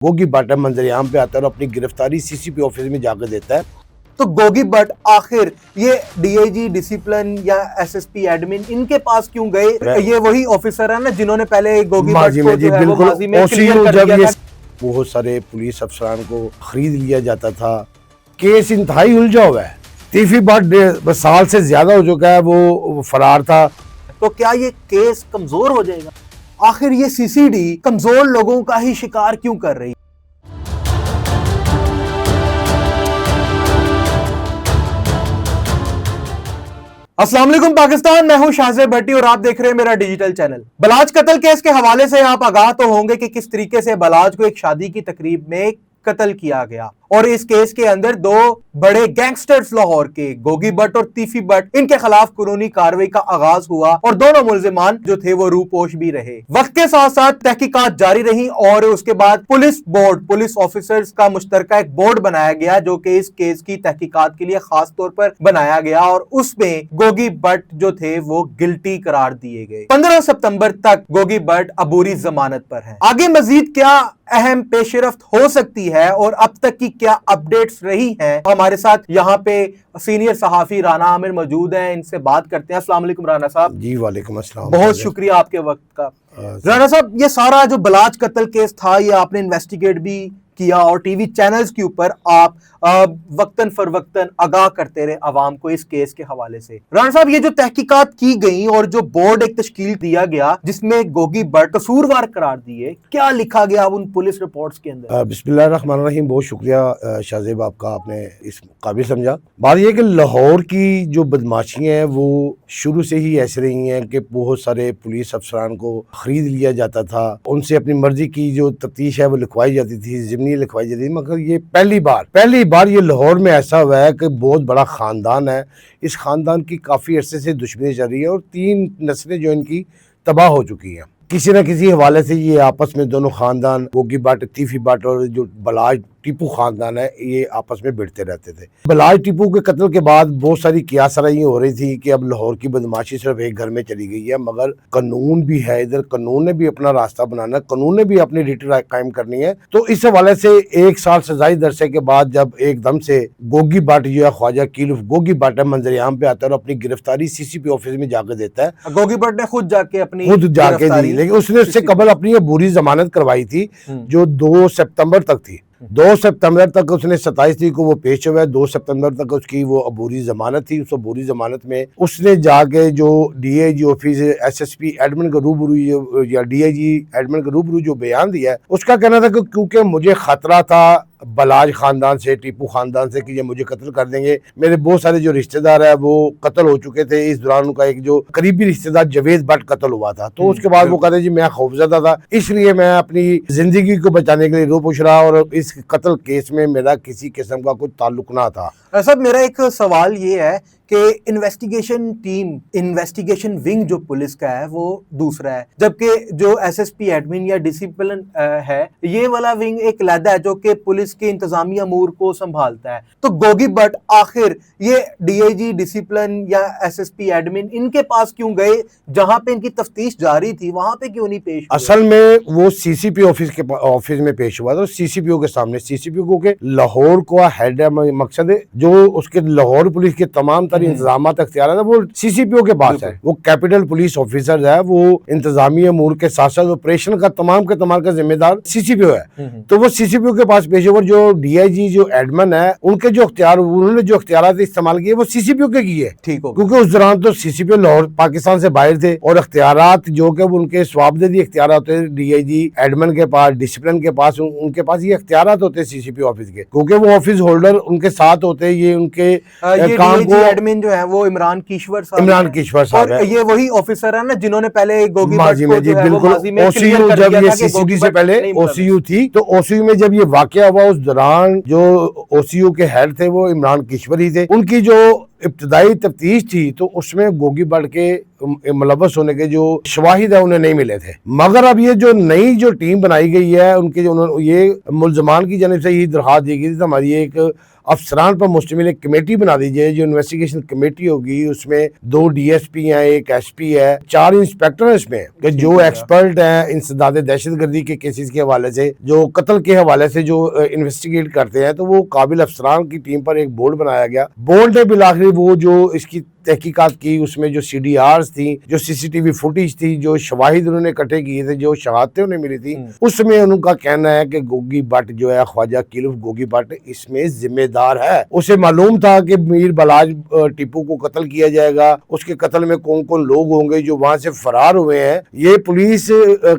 Gogi but منظر عام پہ آتا ہے اور اپنی گرفتاری سی سی پی آفس میں جا کے دیتا ہے۔ تو گوگی بٹ آخر یہ ڈی آئی جی ڈسپلن یا ایس ایس پی ایڈمن ان کے پاس کیوں گئے؟ یہ وہی آفیسر ہیں نا جنہوں نے پہلے گوگی بٹ کو جو ہے وہ ماضی میں کلیئر کر دیا تھا۔ بہت سارے پولیس افسران کو خرید لیا جاتا تھا۔ کیس انتہائی الجھا ہوا ہے۔ تیفی بٹ سال سے زیادہ ہو چکا ہے، وہ فرار تھا۔ تو کیا یہ کیس کمزور ہو جائے گا؟ آخر یہ سی سی ڈی کمزور لوگوں کا ہی شکار کیوں کر رہی؟ السلام علیکم پاکستان، میں ہوں شاہزیب بھٹی اور آپ دیکھ رہے ہیں میرا ڈیجیٹل چینل۔ بلاج قتل کیس کے حوالے سے آپ آگاہ تو ہوں گے کہ کس طریقے سے بلاج کو ایک شادی کی تقریب میں قتل کیا گیا، اور اس کیس کے اندر دو بڑے گینگسٹرز لاہور کے گوگی بٹ اور تیفی بٹ ان کے خلاف قانونی کارروائی کا آغاز ہوا اور دونوں ملزمان جو تھے وہ روپوش بھی رہے۔ وقت کے ساتھ ساتھ تحقیقات جاری رہی اور اس کے بعد پولیس آفیسرز کا مشترکہ ایک بورڈ بنایا گیا جو کہ اس کیس کی تحقیقات کے لیے خاص طور پر بنایا گیا، اور اس میں گوگی بٹ جو تھے وہ گلٹی قرار دیے گئے۔ 15 ستمبر تک گوگی بٹ عبوری ضمانت پر ہے۔ آگے مزید کیا اہم پیش رفت ہو سکتی ہے اور اب تک کی کیا اپڈیٹس رہی ہیں، ہمارے ساتھ یہاں پہ سینئر صحافی رانا عامر موجود ہیں، ان سے بات کرتے ہیں۔ السلام علیکم رانا صاحب۔ جی وعلیکم السلام، بہت شکریہ آپ کے وقت کا۔ رانا صاحب، یہ سارا جو بلاج قتل کیس تھا یہ آپ نے انویسٹیگیٹ بھی کیا اور ٹی وی چینلز کے اوپر آپ وقتاً فروقتاً آگاہ کرتے رہے عوام کو اس کیس کے حوالے سے۔ رانا صاحب، یہ جو تحقیقات کی گئیں اور جو بورڈ ایک تشکیل دیا گیا جس میں گوگی بٹ قصوروار قرار دیے، کیا لکھا گیا ان پولیس رپورٹس کے اندر؟ بسم اللہ الرحمن الرحیم، بہت شکریہ شاہزیب آپ کا، آپ نے اس قابل سمجھا۔ بات یہ کہ لاہور کی جو بدماشیاں ہیں وہ شروع سے ہی ایسے رہی ہیں کہ بہت سارے پولیس افسران کو خرید لیا جاتا تھا، ان سے اپنی مرضی کی جو تفتیش ہے وہ لکھوائی جاتی تھی، ضمنی لکھوائی جاتی تھی، مگر یہ پہلی بار یہ لاہور میں ایسا ہوا ہے کہ بہت بڑا خاندان ہے، اس خاندان کی کافی عرصے سے دشمنی چل رہی ہے اور 3 نسلیں جو ان کی تباہ ہو چکی ہیں۔ کسی نہ کسی حوالے سے یہ آپس میں دونوں خاندان گوگی بٹ، تیفی بٹ اور جو بلاج ٹیپو خاندان ہے یہ آپس میں بھڑتے رہتے تھے۔ بلاج ٹیپو کے قتل کے بعد بہت ساری قیاس سرائیاں ہو رہی تھی کہ اب لاہور کی بدماشی صرف ایک گھر میں چلی گئی ہے، مگر قانون بھی ہے ادھر، قانون نے بھی اپنا راستہ بنانا ہے، قانون نے بھی اپنی ڈیوٹی قائم کرنی ہے۔ تو اس حوالے سے 1 سال سزائی عرصے کے بعد جب ایک دم سے گوگی بٹ جو ہے خواجہ کیلف گوگی بٹ منظر عام پہ آتا ہے اور اپنی گرفتاری سی سی پی آفس میں جا کے دیتا ہے۔ گوگی بٹ نے خود جا کے دی، لیکن اس نے اس سے قبل اپنی عبوری ضمانت کروائی تھی جو 2 سپتمبر تک تھی۔ 2 سپتمبر تک اس نے 27 تاریخ کو وہ پیش ہوا ہے، 2 سپتمبر تک اس کی وہ عبوری ضمانت تھی۔ اس عبوری ضمانت میں اس نے جا کے جو D I G office S S P admin کا روبرو یا ڈی آئی جی ایڈمن کا روبرو جو بیان دیا ہے، اس کا کہنا تھا کہ کیونکہ مجھے خطرہ تھا بلاج خاندان سے، ٹیپو خاندان سے کہ یہ مجھے قتل کر دیں گے، میرے بہت سارے جو رشتہ دار ہیں وہ قتل ہو چکے تھے، اس دوران ان کا ایک جو قریبی رشتہ دار جاوید بٹ قتل ہوا تھا، تو اس کے بعد وہ کہتے ہیں جی میں خوفزدہ تھا، اس لیے میں اپنی زندگی کو بچانے کے لیے روپوش رہا اور اس قتل کیس میں میرا کسی قسم کا کوئی تعلق نہ تھا۔ صاحب، میرا ایک سوال یہ ہے کہ انویسٹیگیشن ٹیم، انویسٹیگیشن ونگ جو پولیس کا ہے وہ دوسرا ہے، جبکہ جو ایس ایس پی ایڈمن یا ڈسپلن ہے یہ والا ونگ ایک علیحدہ ہے جو کہ پولیس کے انتظامی امور کو سنبھالتا ہے۔ تو گوگی بٹ آخر یہ ڈی آئی جی ڈسپلن یا ایس ایس پی ایڈمن ان کے پاس کیوں گئے؟ جہاں پہ ان کی تفتیش جاری تھی وہاں پہ کیوں نہیں پیش ہوئے؟ اصل میں وہ سی سی پی آفس میں پیش ہوا تھا، سی سی پی او کے سامنے، سی سی پی او کے لاہور کو ہیڈ ہے، مقصد جو اس کے لاہور پولیس کے تمام تر انتظامات اختیارات ہیں وہ سی سی پی او کے پاس ہے، وہ کیپٹل پولیس آفیسر ہے، وہ انتظامی امور کے ساتھ ساتھ آپریشن کا تمام کا ذمہ دار سی سی پی او ہے۔ تو وہ سی سی پی او کے پاس پیش ہوا، جو ڈی آئی جی جو ایڈمن ہے ان کے جو انہوں نے جو اختیارات استعمال کیے وہ سی سی پی او کے کیے، کیونکہ اس دوران تو سی سی پی او لاہور پاکستان سے باہر تھے اور اختیارات جو کہ ان کے سوابدیدی اختیارات ہوتے ہیں ڈی آئی جی ایڈمن کے پاس، ڈسپلن کے پاس، ان کے پاس یہ اختیارات ہوتے ہیں سی سی پی او آفس کے، کیونکہ وہ آفس ہولڈر ان کے ساتھ ہوتے ہیں، یہ ان کے کام کو ایڈمن جو ہے وہ عمران کیشور صاحب ہے، یہ وہی آفیسر ہیں نا جنہوں نے پہلے گوگی ماضی میں جی بالکل او سی یو، جب یہ سی سی ڈی سے پہلے او سی یو تھی، تو او سی یو میں جب یہ واقعہ ہوا اس دوران جو او سی یو کے ہیڈ تھے وہ عمران کیشور ہی تھے، ان کی جو ابتدائی تفتیش تھی تو اس میں گوگی بٹ کے ملوث ہونے کے جو شواہد ہیں انہیں نہیں ملے تھے، مگر اب یہ جو نئی جو ٹیم بنائی گئی ہے ان کے یہ ملزمان کی جانب سے یہ درخواست دی گئی تھی، ہماری ایک افسران پر مشتمل ایک کمیٹی بنا دی جائے جو انویسٹیگیشن کمیٹی ہوگی، اس میں 2 DSP ہیں، ایک SP ہے، 4 انسپیکٹر ہیں اس میں کہ جو ایکسپرٹ ہیں انسداد دہشت گردی کے کیسز کے حوالے سے، جو قتل کے حوالے سے جو انویسٹیگیٹ کرتے ہیں، تو وہ قابل افسران کی ٹیم پر ایک بورڈ بنایا گیا۔ بورڈ نے بالآخر وہ جو اس کی تحقیقات کی، اس میں جو CDRs تھی، جو CCTV فوٹیج تھی، جو شواہد انہوں نے اکٹھے کیے تھے، جو شہادتیں انہیں ملی تھی، اس میں ان کا کہنا ہے کہ گوگی بٹ جو ہے خواجہ کیلوف گوگی بٹ اس میں ذمہ دار ہے۔ اسے معلوم تھا کہ میر بلاج ٹیپو کو قتل کیا جائے گا، اس کے قتل میں کون کون لوگ ہوں گے جو وہاں سے فرار ہوئے ہیں۔ یہ پولیس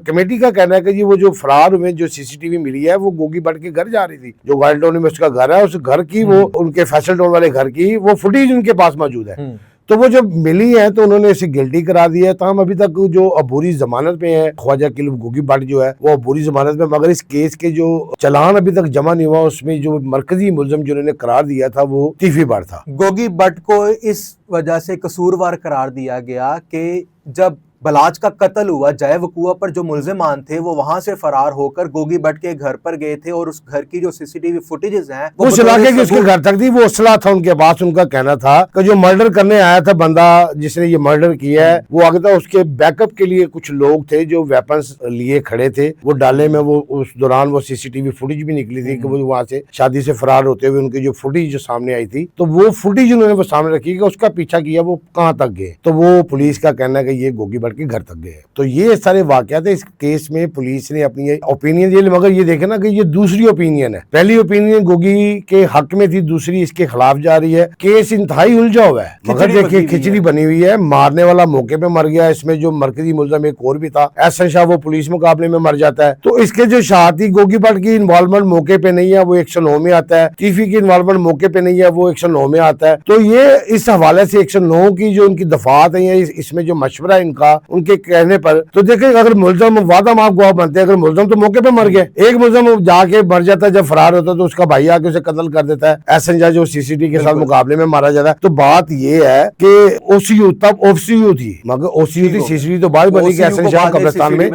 کمیٹی کا کہنا ہے کہ یہ وہ جو فرار ہوئے جو CCTV ملی ہے وہ گوگی بٹ کے گھر جا رہی تھی، جو گائل ٹاؤن میں اس کا گھر ہے، اس گھر کی وہ ان کے فیصل ٹاؤن والے گھر کی وہ فوٹیج ان کے پاس موجود ہے۔ تو وہ جب ملی ہے تو انہوں نے اسے گلٹی کرا دیا ہے، تاہم ابھی تک جو عبوری ضمانت پہ ہے خواجہ کیلوف گوگی بٹ جو ہے وہ عبوری ضمانت میں، مگر اس کیس کے جو چلان ابھی تک جمع نہیں ہوا، اس میں جو مرکزی ملزم جنہوں نے قرار دیا تھا وہ تیفی بٹ تھا۔ گوگی بٹ کو اس وجہ سے قصوروار قرار دیا گیا کہ جب بلاج کا قتل ہوا، جائے وقوع پر جو ملزمان تھے وہ وہاں سے فرار ہو کر گوگی بٹ کے گھر پر گئے تھے، اور اس گھر کی جو CCTV فوٹیجز ہیں اس علاقے کی اس کے گھر تک تھی، وہ اسلحہ تھا ان کے پاس۔ ان کا کہنا تھا کہ جو مرڈر کرنے آیا تھا بندہ جس نے یہ مرڈر کیا ہے وہ آگے تھا، اس کے بیک اپ کے لیے کچھ لوگ تھے جو ویپنز لیے کھڑے تھے، وہ ڈالے میں وہ اس دوران وہ CCTV فوٹیج بھی نکلی تھی کہ وہ وہاں سے شادی سے فرار ہوتے ہوئے ان کی جو فوٹیج جو سامنے آئی تھی، تو وہ فوٹیج انہوں نے وہ سامنے رکھی کہ اس کا پیچھا کیا وہ کہاں تک گئے، تو وہ پولیس کا کہنا ہے کہ یہ گوگی بٹ کے گھر تک گئے۔ تو یہ سارے واقعات اس کیس میں پولیس نے اپنی اوپینین دی، مگر یہ دیکھیں نا کہ یہ دوسری اوپینین ہے، پہلی اوپینین گوگی کے حق میں تھی، دوسری اس کے خلاف جا رہی ہے۔ کیس انتہائی الجھا ہوا ہے، مگر دیکھیے کھچڑی بنی ہوئی ہے، مارنے والا موقع پہ مر گیا، اس میں جو مرکزی ملزم ایک اور بھی تھا احسن شاہ وہ پولیس مقابلے میں مر جاتا ہے، تو اس کے جو شہادتی گوگی بٹ کی انوالومنٹ موقع پہ نہیں ہے وہ 109 میں آتا ہے، تیفی کی انوالومنٹ موقع پہ نہیں ہے وہ 109 میں آتا ہے۔ تو یہ اس حوالے سے 109 کی جو ان کی دفعات ہیں، اس میں جو مشورہ ہے ان کا، ان کے کہنے پر، تو دیکھیں اگر ملزم وعدہ معاف گواہ بنتے ہیں، اگر ملزم تو موقع پہ مر گئے، ایک ملزم جا کے مر جاتا ہے جب فرار ہوتا ہے تو اس کا بھائی آ کے اسے قتل کر دیتا ہے، احسن شاہ جو CCTV کے ساتھ مقابلے میں مارا جاتا ہے۔ تو بات یہ ہے کہ OCU تب OCU تھی، مگر OCU تھی، CCTV تو بعد بنی کہ احسن شاہ قبرستان میں،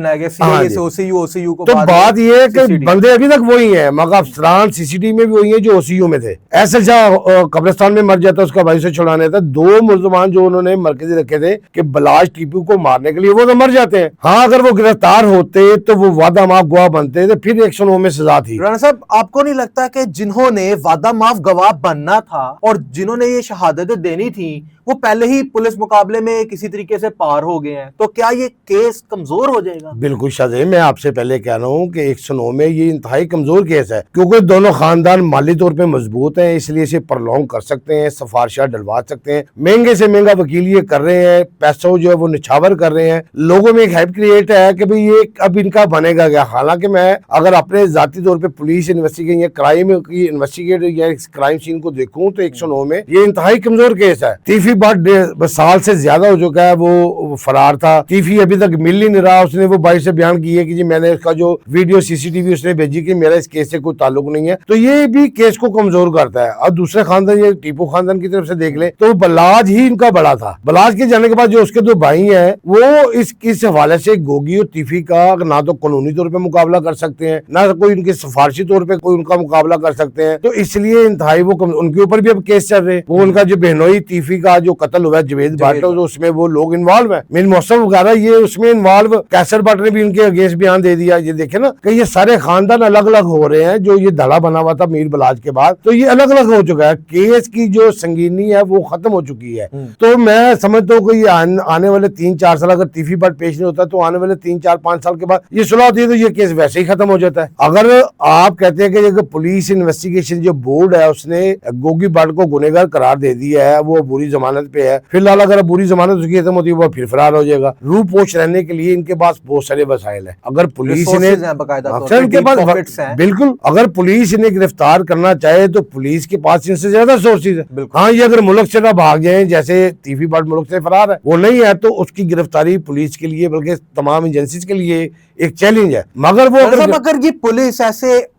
تو بات یہ ہے کہ بندے ابھی تک وہی ہیں، مگر افسران CCTV میں بھی وہی ہیں جو OCU میں تھے۔ احسن شاہ قبرستان میں مر جاتا ہے، اس کا بھائی سے چھڑانے تھا۔ 2 ملزمان جو انہوں نے مرکزی رکھے تھے کہ بلاج ٹیپو کو مارنے کے لیے، وہ تو مر جاتے ہیں۔ ہاں اگر وہ گرفتار ہوتے تو وہ وعدہ معاف گواہ بنتے تو پھر 109 میں سزا تھی۔ رانا صاحب، آپ کو نہیں لگتا کہ جنہوں نے وعدہ معاف گواہ بننا تھا اور جنہوں نے یہ شہادتیں دینی تھی وہ پہلے ہی پولیس مقابلے میں کسی طریقے سے پار ہو گئے ہیں، تو کیا یہ کیس کمزور ہو جائے گا؟ بالکل شاہزادے، میں آپ سے پہلے کہہ رہا ہوں کہ 109 میں یہ انتہائی کمزور کیس ہے، کیونکہ دونوں خاندان مالی طور پہ مضبوط ہیں، اس لیے اسے پرلونگ کر سکتے ہیں، سفارشات ڈلوا سکتے ہیں، مہنگے سے مہنگا وکیل یہ کر رہے ہیں، پیسوں جو ہے وہ نچھاور کر رہے ہیں، لوگوں میں ایک ہائپ کریٹ ہے کہ بھئی یہ اب ان کا بنے گا کیا۔ حالانکہ میں اگر اپنے ذاتی طور پہ پولیس انویسٹیگیشن یا کرائم کی انویسٹیگیٹ یا کرائم سین کو دیکھوں تو 109 میں یہ انتہائی کمزور کیس ہے۔ تیفی بٹ سال سے زیادہ ہو چکا ہے، وہ فرار تھا، تیفی ابھی تک مل ہی نہیں رہا۔ اس نے وہ بھائی سے بیان کی ہے کہ جی میں نے اس کا جو ویڈیو CCTV اس نے بھیجی کہ میرا اس کیس سے کوئی تعلق نہیں ہے، تو یہ بھی کیس کو کمزور کرتا ہے۔ اور دوسرے خاندان یہ ٹیپو خاندان کی طرف سے دیکھ لیں تو بلاج ہی ان کا بڑا تھا، بلاج کے جانے کے بعد جو اس کے 2 بھائی ہیں وہ اس حوالے سے گوگی اور تیفی کا نہ تو قانونی طور پہ مقابلہ کر سکتے ہیں، نہ کوئی ان کے سفارشی طور پہ کوئی ان کا مقابلہ کر سکتے ہیں، تو اس لیے انتہائی وہ ان کے اوپر بھی اب کیس چل رہے ہیں۔ وہ ان کا جو بہنوئی تیفی کا جو قتل ہوا ہے جوید بٹ، اس میں وہ لوگ انوالو ہیں، مین موسم وغیرہ یہ اس میں انوالو، کیسر بٹ نے بھی ان کے اگینسٹ بیان دے دیا۔ یہ دیکھیں نا کہ یہ سارے خاندان الگ الگ ہو رہے ہیں، جو یہ دھڑا بنا ہوا تھا میر بلاج کے بعد تو یہ الگ الگ ہو چکا ہے، کیس کی جو سنگینی ہے وہ ختم ہو چکی ہے۔ تو میں سمجھتا ہوں کہ یہ آنے والے 3-4 سال اگر تیفی بٹ پیش نہیں ہوتا تو آنے والے 3-4-5 سال کے بعد یہ صلح ہوتی ہے تو یہ کیس ویسے ہی ختم ہو جاتا ہے۔ اگر آپ کہتے ہیں کہ پولیس انویسٹیگیشن جو بورڈ ہے اس نے گوگی بٹ کو گنہگار قرار دے دیا ہے، وہ عبوری ضمانت پہ ہے، فی الحال اگر عبوری ضمانت اس کی ختم ہوتی ہے وہ پھر فرار ہو جائے گا۔ روح پوش رہنے کے لیے ان کے پاس بہت سارے وسائل ہیں، اگر پولیس نے ان کے پاس بالکل اگر پولیس انہیں گرفتار کرنا چاہے تو پولیس کے پاس ان سے زیادہ سورسز ہیں۔ ہاں یہ اگر ملک سے نہ بھاگ جائیں جیسے تیفی بٹ ملک سے فرار ہے، وہ نہیں ہے تو اس کی گرفتاری پولیس کے لیے بلکہ تمام ایجنسیز کے لیے ایک چیلنج ہے۔ مگر وہ اگر یہ پولیس ایسے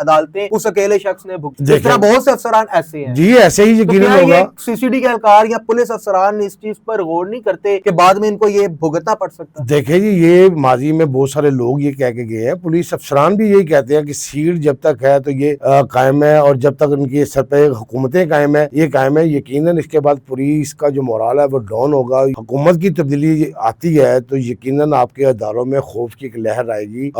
عدالتیں اس اکیلے شخص نے بھگتی. اس دیکھیں طرح بہت سے افسران ایسے ہیں. جی ایسے ہی تو یقیناً کیا ہوگا. یہ سی سی ڈی کے اہلکار یا پولیس افسران اس چیز پر غور نہیں کرتے کہ بعد میں ان کو یہ بھگتنا پڑ سکتا؟ دیکھیں جی یہ ماضی میں بہت سارے لوگ یہ کہہ کے گئے ہیں, پولیس افسران بھی یہی کہتے ہیں کہ سیٹ جب تک ہے تو یہ قائم ہے, اور جب تک ان کی سر پہ حکومتیں قائم ہے یہ قائم ہے. یقیناً اس کے بعد پولیس کا جو مورال ہے وہ ڈاؤن ہوگا. حکومت کی تبدیلی آتی ہے تو یقیناً آپ کے اداروں میں خوف کی ایک لہر آئے گی.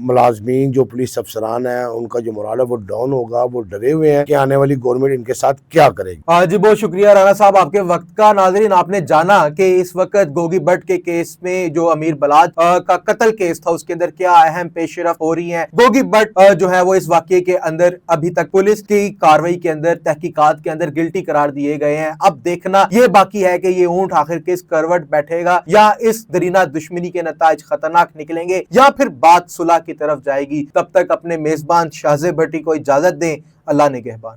ملازمین جو پولیس افسران ہیں ان کا جو مورال ہے وہ ڈاؤن ہوگا, وہ ڈرے ہوئے ہیں کہ آنے والی گورنمنٹ ان کے ساتھ کیا کرے گی. جی بہت شکریہ رانا صاحب آپ کے وقت کا. ناظرین آپ نے جانا کہ اس وقت گوگی بٹ کے کیس میں جو امیر بلاج کا قتل کیس تھا اس کے اندر کیا اہم پیش رفت ہو رہی ہیں. گوگی بٹ جو ہے وہ اس واقعے کے اندر ابھی تک پولیس کی کارروائی کے اندر تحقیقات کے اندر گلٹی قرار دیے گئے ہیں. اب دیکھنا یہ باقی ہے کہ یہ اونٹ آخر کس کروٹ بیٹھے گا, یا اس درینہ دشمنی کے نتائج خطرناک نکلیں گے یا پھر بات صلح کی طرف جائے گی. تب تک اپنے میزبان شاہزیب بھٹی کو اجازت دیں. اللہ نگہبان.